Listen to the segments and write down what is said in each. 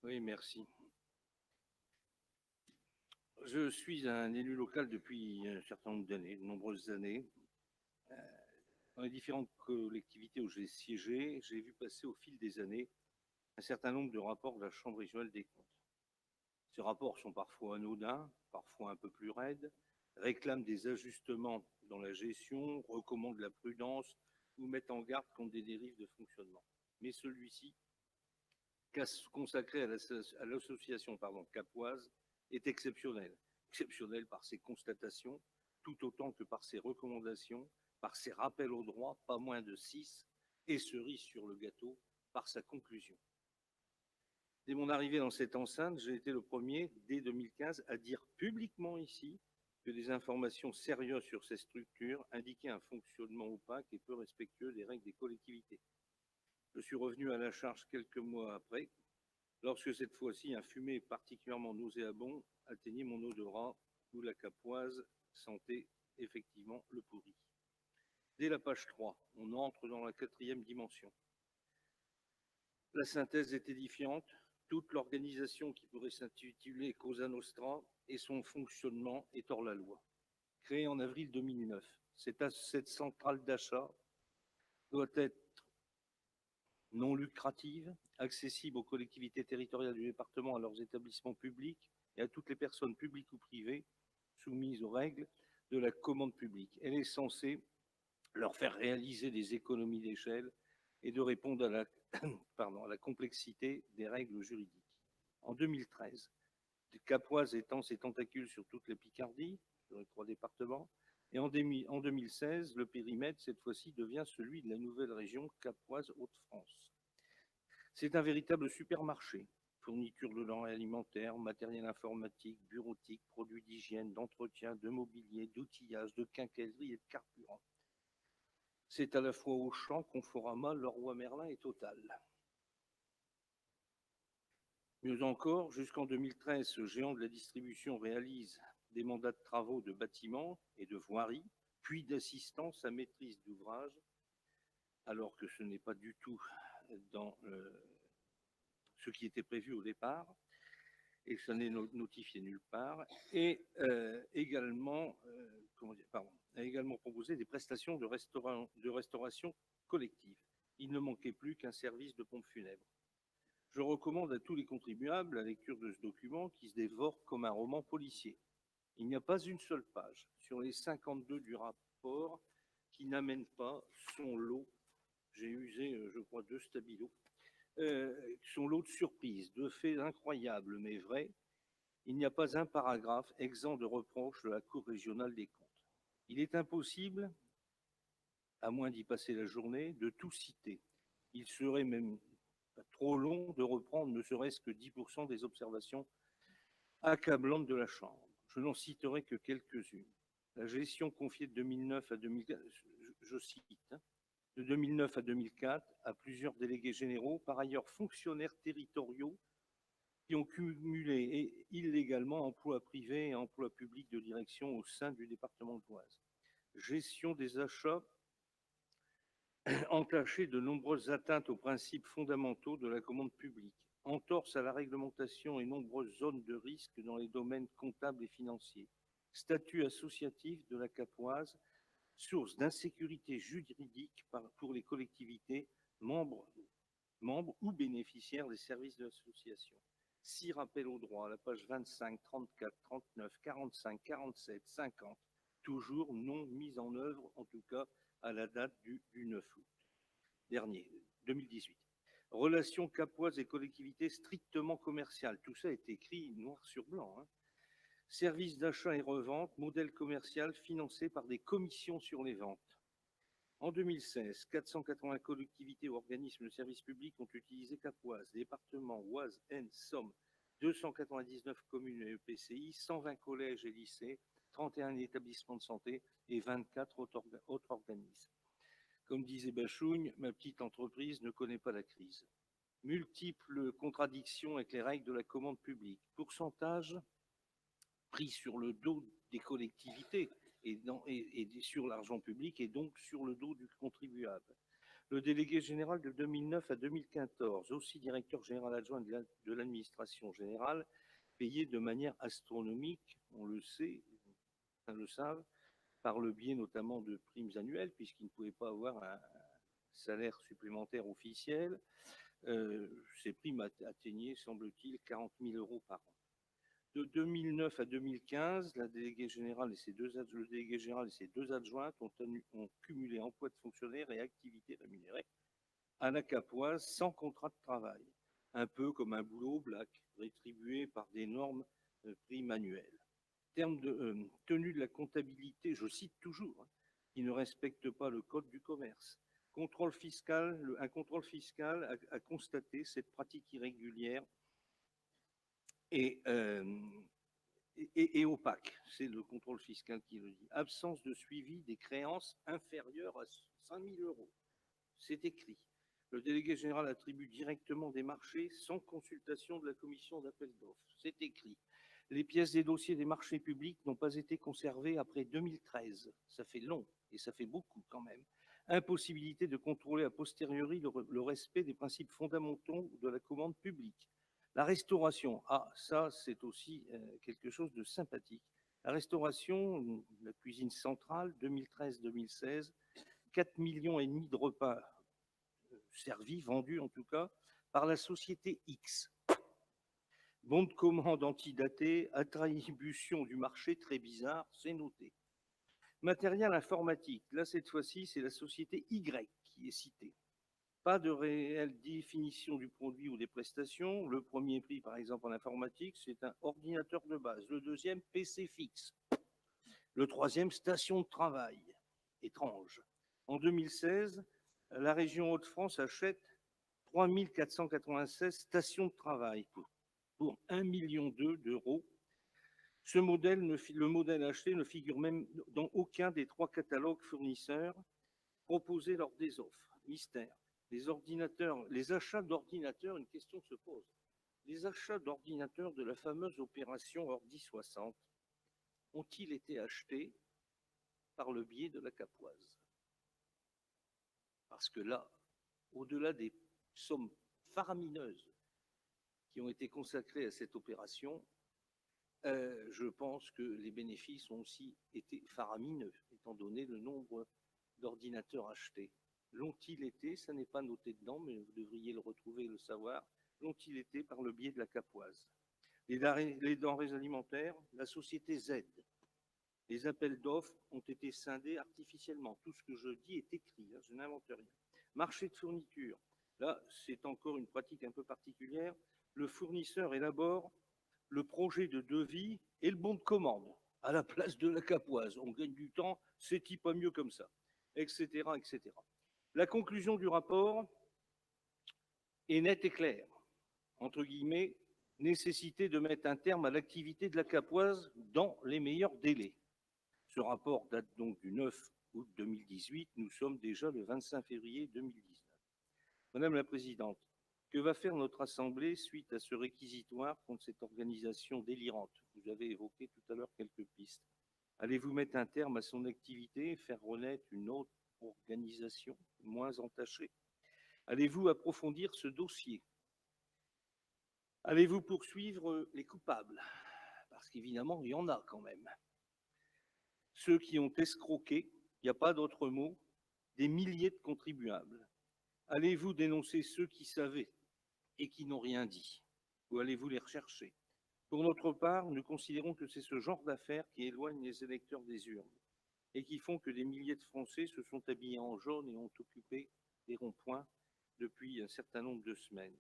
Oui, merci. Je suis un élu local depuis un certain nombre d'années, de nombreuses années. Dans les différentes collectivités où j'ai siégé, j'ai vu passer au fil des années un certain nombre de rapports de la Chambre régionale des comptes. Ces rapports sont parfois anodins, parfois un peu plus raides, réclament des ajustements dans la gestion, recommandent la prudence ou mettent en garde contre des dérives de fonctionnement. Mais celui-ci, consacré à l'association capoise, est exceptionnel. Exceptionnel par ses constatations, tout autant que par ses recommandations, par ses rappels au droit, pas moins de 6, et cerise sur le gâteau, par sa conclusion. Dès mon arrivée dans cette enceinte, j'ai été le premier, dès 2015, à dire publiquement ici que des informations sérieuses sur ces structures indiquaient un fonctionnement opaque et peu respectueux des règles des collectivités. Je suis revenu à la charge quelques mois après, lorsque cette fois-ci un fumet particulièrement nauséabond atteignait mon odorat, où la capoise sentait effectivement le pourri. Dès la page 3, on entre dans la 4e dimension. La synthèse est édifiante. Toute l'organisation qui pourrait s'intituler Cosa Nostra et son fonctionnement est hors la loi. Créée en avril 2009, cette centrale d'achat doit être non lucrative, accessible aux collectivités territoriales du département, à leurs établissements publics et à toutes les personnes publiques ou privées soumises aux règles de la commande publique. Elle est censée leur faire réaliser des économies d'échelle et de répondre à la complexité des règles juridiques. En 2013, Capoise étend ses tentacules sur toutes les Picardies, sur les 3 départements, et en 2016, le périmètre, cette fois-ci, devient celui de la nouvelle région Capoise-Hauts-de-France. C'est un véritable supermarché. Fourniture de denrées alimentaires, matériel informatique, bureautique, produits d'hygiène, d'entretien, de mobilier, d'outillage, de quincaillerie et de carburant. C'est à la fois Auchan, Conforama, Leroy Merlin et Total. Mieux encore, jusqu'en 2013, ce géant de la distribution réalise des mandats de travaux de bâtiments et de voiries, puis d'assistance à maîtrise d'ouvrage, alors que ce n'est pas du tout dans ce qui était prévu au départ, et que ça n'est notifié nulle part, et a également proposé des prestations de restauration collective. Il ne manquait plus qu'un service de pompe funèbre. Je recommande à tous les contribuables la lecture de ce document qui se dévore comme un roman policier. Il n'y a pas une seule page sur les 52 du rapport qui n'amène pas son lot, j'ai usé, je crois, 2 stabilos, son lot de surprises, de faits incroyables mais vrais. Il n'y a pas un paragraphe exempt de reproches de la Cour régionale des comptes. Il est impossible, à moins d'y passer la journée, de tout citer. Il serait même trop long de reprendre ne serait-ce que 10% des observations accablantes de la Chambre. Je n'en citerai que quelques-unes. La gestion confiée de 2009 à 2004, je cite, de 2009 à 2004 à plusieurs délégués généraux, par ailleurs fonctionnaires territoriaux, qui ont cumulé illégalement emploi privé et emploi public de direction au sein du département de l'Oise. Gestion des achats entaché de nombreuses atteintes aux principes fondamentaux de la commande publique, entorse à la réglementation et nombreuses zones de risque dans les domaines comptables et financiers, statut associatif de la capoise, source d'insécurité juridique pour les collectivités membres ou bénéficiaires des services de l'association. 6 rappels au droit à la page 25, 34, 39, 45, 47, 50, toujours non mis en œuvre, en tout cas à la date du 9 août dernier, 2018. Relations capoises et collectivités strictement commerciales, tout ça est écrit noir sur blanc. Services d'achat et revente, modèle commercial financé par des commissions sur les ventes. En 2016, 480 collectivités ou organismes de services publics ont utilisé Capoise, département, Oise, Aisne, Somme, 299 communes et EPCI, 120 collèges et lycées, 31 établissements de santé et 24 autres organismes. Comme disait Bachougne, ma petite entreprise ne connaît pas la crise. Multiples contradictions avec les règles de la commande publique. Pourcentage pris sur le dos des collectivités et sur l'argent public et donc sur le dos du contribuable. Le délégué général de 2009 à 2014, aussi directeur général adjoint de l'administration générale, payé de manière astronomique, on le sait, certains le savent, par le biais notamment de primes annuelles, puisqu'il ne pouvait pas avoir un salaire supplémentaire officiel. Ces primes atteignaient, semble-t-il, 40 000 euros par an. De 2009 à 2015, le délégué général et ses deux adjointes ont cumulé emploi de fonctionnaire et activités rémunérées à la Capoise sans contrat de travail, un peu comme un boulot black, rétribué par d'énormes primes annuelles. En termes de tenue de la comptabilité, je cite toujours, hein, qui ne respecte pas le code du commerce. Un contrôle fiscal a constaté cette pratique irrégulière et opaque. C'est le contrôle fiscal qui le dit. Absence de suivi des créances inférieures à 5 000 euros. C'est écrit. Le délégué général attribue directement des marchés sans consultation de la commission d'appel d'offres. C'est écrit. Les pièces des dossiers des marchés publics n'ont pas été conservées après 2013. Ça fait long et ça fait beaucoup quand même. Impossibilité de contrôler a posteriori le respect des principes fondamentaux de la commande publique. La restauration, ça c'est aussi quelque chose de sympathique. La restauration, la cuisine centrale, 2013-2016, 4,5 millions de repas servis, vendus en tout cas, par la société X. Bon de commande antidaté, attribution du marché très bizarre, c'est noté. Matériel informatique, là cette fois-ci c'est la société Y qui est citée. Pas de réelle définition du produit ou des prestations. Le premier prix, par exemple, en informatique, c'est un ordinateur de base. Le deuxième, PC fixe. Le troisième, station de travail. Étrange. En 2016, la région Hauts-de-France achète 3 496 stations de travail pour 1,2 million d'euros. Le modèle acheté ne figure même dans aucun des 3 catalogues fournisseurs proposés lors des offres. Mystère. Les achats d'ordinateurs, une question se pose. Les achats d'ordinateurs de la fameuse opération Ordi 60 ont-ils été achetés par le biais de la Capoise? Parce que là, au-delà des sommes faramineuses qui ont été consacrées à cette opération, je pense que les bénéfices ont aussi été faramineux, étant donné le nombre d'ordinateurs achetés. L'ont-ils été, ça n'est pas noté dedans, mais vous devriez le retrouver et le savoir, l'ont-ils été par le biais de la Capoise? Les denrées alimentaires, la société Z. Les appels d'offres ont été scindés artificiellement. Tout ce que je dis est écrit, hein, je n'invente rien. Marché de fourniture, là c'est encore une pratique un peu particulière. Le fournisseur élabore le projet de devis et le bon de commande à la place de la Capoise. On gagne du temps, c'est-il pas mieux comme ça, etc., etc. La conclusion du rapport est nette et claire. Entre guillemets, nécessité de mettre un terme à l'activité de la Capoise dans les meilleurs délais. Ce rapport date donc du 9 août 2018. Nous sommes déjà le 25 février 2019. Madame la Présidente, que va faire notre Assemblée suite à ce réquisitoire contre cette organisation délirante? Vous avez évoqué tout à l'heure quelques pistes. Allez-vous mettre un terme à son activité et faire renaître une autre organisation moins entachée? Allez-vous approfondir ce dossier? Allez-vous poursuivre les coupables? Parce qu'évidemment, il y en a quand même. Ceux qui ont escroqué, il n'y a pas d'autre mot, des milliers de contribuables. Allez-vous dénoncer ceux qui savaient et qui n'ont rien dit? Ou allez-vous les rechercher? Pour notre part, nous considérons que c'est ce genre d'affaires qui éloignent les électeurs des urnes et qui font que des milliers de Français se sont habillés en jaune et ont occupé des ronds-points depuis un certain nombre de semaines.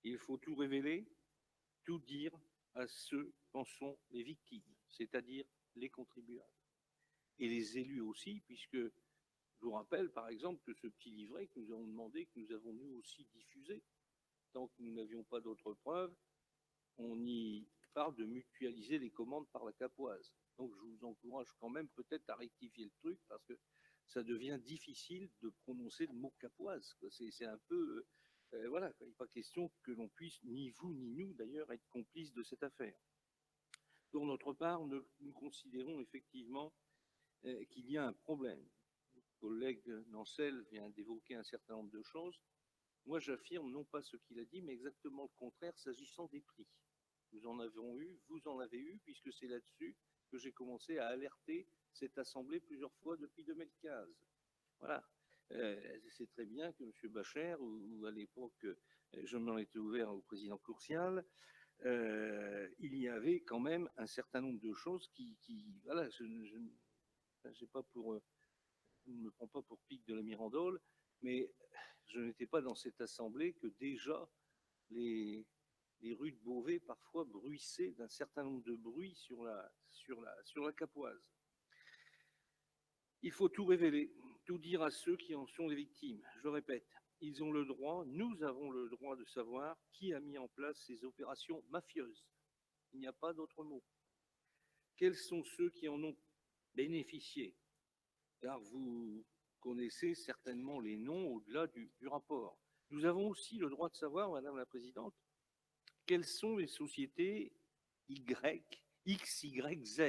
Il faut tout révéler, tout dire à ceux qu'en sont les victimes, c'est-à-dire les contribuables. Et les élus aussi, puisque je vous rappelle par exemple que ce petit livret que nous avons demandé, que nous avons nous aussi diffusé, tant que nous n'avions pas d'autres preuves, on y parle de mutualiser les commandes par la Capoise. Donc je vous encourage quand même peut-être à rectifier le truc parce que ça devient difficile de prononcer le mot Capoise. C'est un peu... voilà, il n'est pas question que l'on puisse, ni vous ni nous d'ailleurs, être complices de cette affaire. Pour notre part, nous considérons effectivement qu'il y a un problème. collègue Nancel vient d'évoquer un certain nombre de choses. Moi, j'affirme non pas ce qu'il a dit, mais exactement le contraire s'agissant des prix. Nous en avons eu, vous en avez eu, puisque c'est là-dessus que j'ai commencé à alerter cette Assemblée plusieurs fois depuis 2015. Voilà. C'est très bien que M. Bacher, ou à l'époque, je m'en étais ouvert au président Courcial, il y avait quand même un certain nombre de choses voilà, je ne me prends pas pour pique de la Mirandole, mais je n'étais pas dans cette assemblée que déjà les rues de Beauvais parfois bruissaient d'un certain nombre de bruits sur la Capoise. Il faut tout révéler, tout dire à ceux qui en sont les victimes. Je répète, ils ont le droit, nous avons le droit de savoir qui a mis en place ces opérations mafieuses. Il n'y a pas d'autre mot. Quels sont ceux qui en ont bénéficié? Car vous connaissez certainement les noms au-delà du rapport. Nous avons aussi le droit de savoir, Madame la Présidente, quelles sont les sociétés X, Y, Z.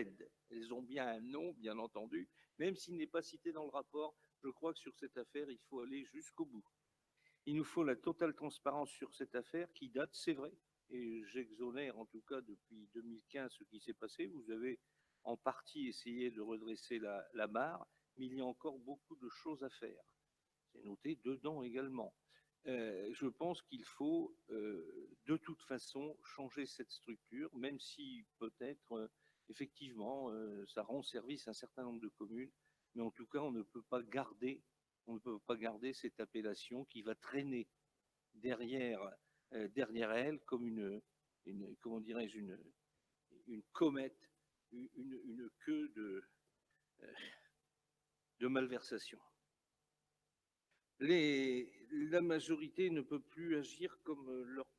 Elles ont bien un nom, bien entendu, même s'il n'est pas cité dans le rapport. Je crois que sur cette affaire, il faut aller jusqu'au bout. Il nous faut la totale transparence sur cette affaire qui date, c'est vrai, et j'exonère en tout cas depuis 2015 ce qui s'est passé. Vous avez en partie essayé de redresser la barre, mais il y a encore beaucoup de choses à faire. C'est noté dedans également. Je pense qu'il faut de toute façon changer cette structure, même si peut-être effectivement ça rend service à un certain nombre de communes, mais en tout cas on ne peut pas garder cette appellation qui va traîner derrière elle comme comment dirais-je, une comète, une queue de malversation. La majorité ne peut plus agir comme leurs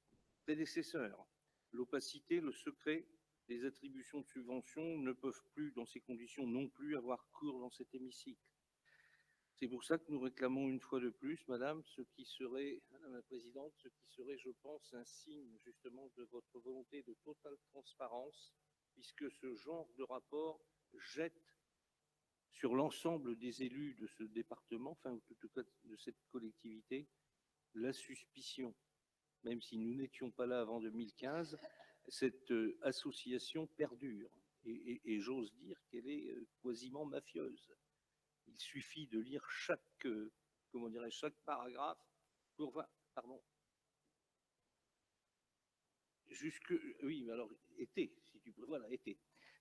prédécesseurs. L'opacité, le secret, les attributions de subventions ne peuvent plus, dans ces conditions non plus, avoir cours dans cet hémicycle. C'est pour ça que nous réclamons une fois de plus, Madame, Madame la Présidente, ce qui serait, je pense, un signe justement de votre volonté de totale transparence, puisque ce genre de rapport jette sur l'ensemble des élus de ce département, enfin, en tout cas de cette collectivité, la suspicion. Même si nous n'étions pas là avant 2015, cette association perdure. Et j'ose dire qu'elle est quasiment mafieuse. Il suffit de lire chaque paragraphe pour voir, pardon, oui, mais alors, été, si tu peux, voilà, été.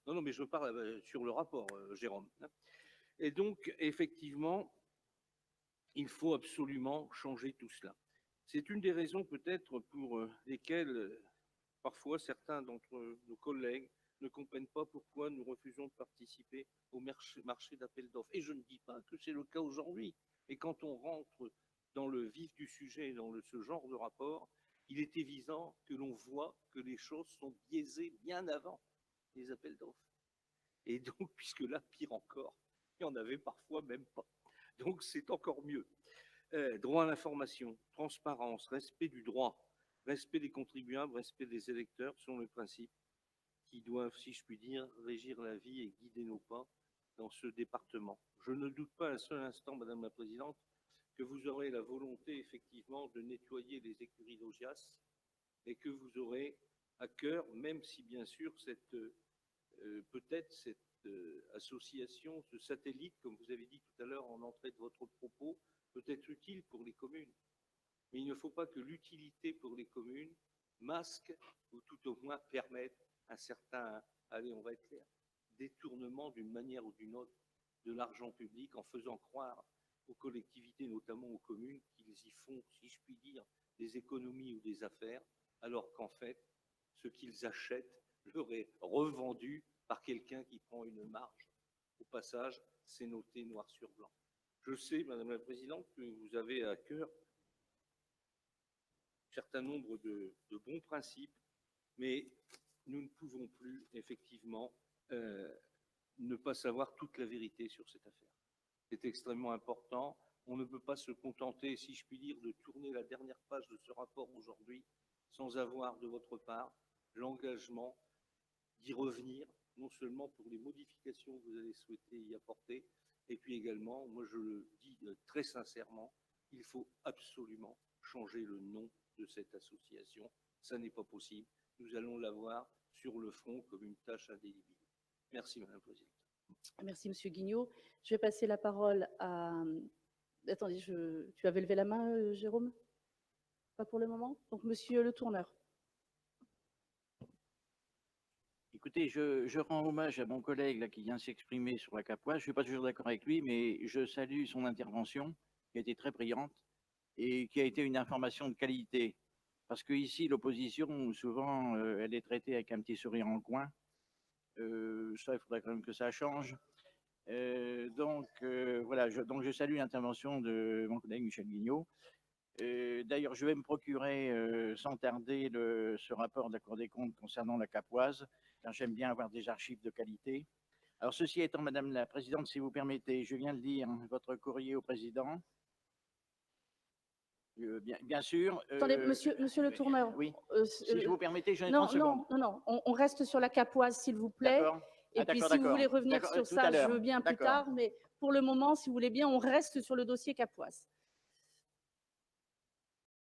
Non, mais je parle sur le rapport, Jérôme. Et donc, effectivement, il faut absolument changer tout cela. C'est une des raisons peut-être pour lesquelles parfois certains d'entre nos collègues ne comprennent pas pourquoi nous refusons de participer au marché d'appel d'offres. Et je ne dis pas que c'est le cas aujourd'hui. Et quand on rentre dans le vif du sujet, dans ce genre de rapport, il est évident que l'on voit que les choses sont biaisées bien avant les appels d'offres. Et donc, puisque là, pire encore, il n'y en avait parfois même pas. Donc, c'est encore mieux. Droit à l'information, transparence, respect du droit, respect des contribuables, respect des électeurs sont les principes qui doivent, si je puis dire, régir la vie et guider nos pas dans ce département. Je ne doute pas un seul instant, Madame la Présidente, que vous aurez la volonté, effectivement, de nettoyer les écuries d'Augias et que vous aurez à cœur, même si, bien sûr, peut-être cette association, ce satellite, comme vous avez dit tout à l'heure en entrée de votre propos, peut être utile pour les communes. Mais il ne faut pas que l'utilité pour les communes masque ou tout au moins permette un certain, allez, on va être clair, détournement d'une manière ou d'une autre de l'argent public en faisant croire aux collectivités, notamment aux communes, qu'ils y font, si je puis dire, des économies ou des affaires, alors qu'en fait, ce qu'ils achètent leur est revendu par quelqu'un qui prend une marge. Au passage, c'est noté noir sur blanc. Je sais, Madame la Présidente, que vous avez à cœur un certain nombre de bons principes, mais nous ne pouvons plus, effectivement, ne pas savoir toute la vérité sur cette affaire. C'est extrêmement important. On ne peut pas se contenter, si je puis dire, de tourner la dernière page de ce rapport aujourd'hui sans avoir de votre part l'engagement d'y revenir, non seulement pour les modifications que vous allez souhaiter y apporter, Et puis également, moi je le dis très sincèrement, il faut absolument changer le nom de cette association. Ça n'est pas possible. Nous allons l'avoir sur le front comme une tâche indélébile. Merci, Madame la Présidente. Merci, Monsieur Guignot. Je vais passer la parole à... Attendez, tu avais levé la main, Jérôme? Pas pour le moment. Donc, Monsieur Le Tourneur. Écoutez, je rends hommage à mon collègue là, qui vient s'exprimer sur la capoise. Je ne suis pas toujours d'accord avec lui, mais je salue son intervention, qui a été très brillante et qui a été une information de qualité. Parce que ici, l'opposition, souvent, elle est traitée avec un petit sourire en coin. Ça, il faudrait quand même que ça change. Voilà, donc je salue l'intervention de mon collègue Michel Guignot. D'ailleurs, je vais me procurer sans tarder ce rapport de la Cour des comptes concernant la capoise, car j'aime bien avoir des archives de qualité. Alors, ceci étant, Madame la Présidente, si vous permettez, je viens de lire votre courrier au Président. Bien sûr. Attendez, monsieur Le Tourneur. Oui, si vous permettez, j'en ai 30 secondes. Non, on reste sur la capoise, s'il vous plaît. D'accord. Et puis, si vous voulez revenir sur ça, je veux bien plus tard. Mais pour le moment, si vous voulez bien, on reste sur le dossier capoise.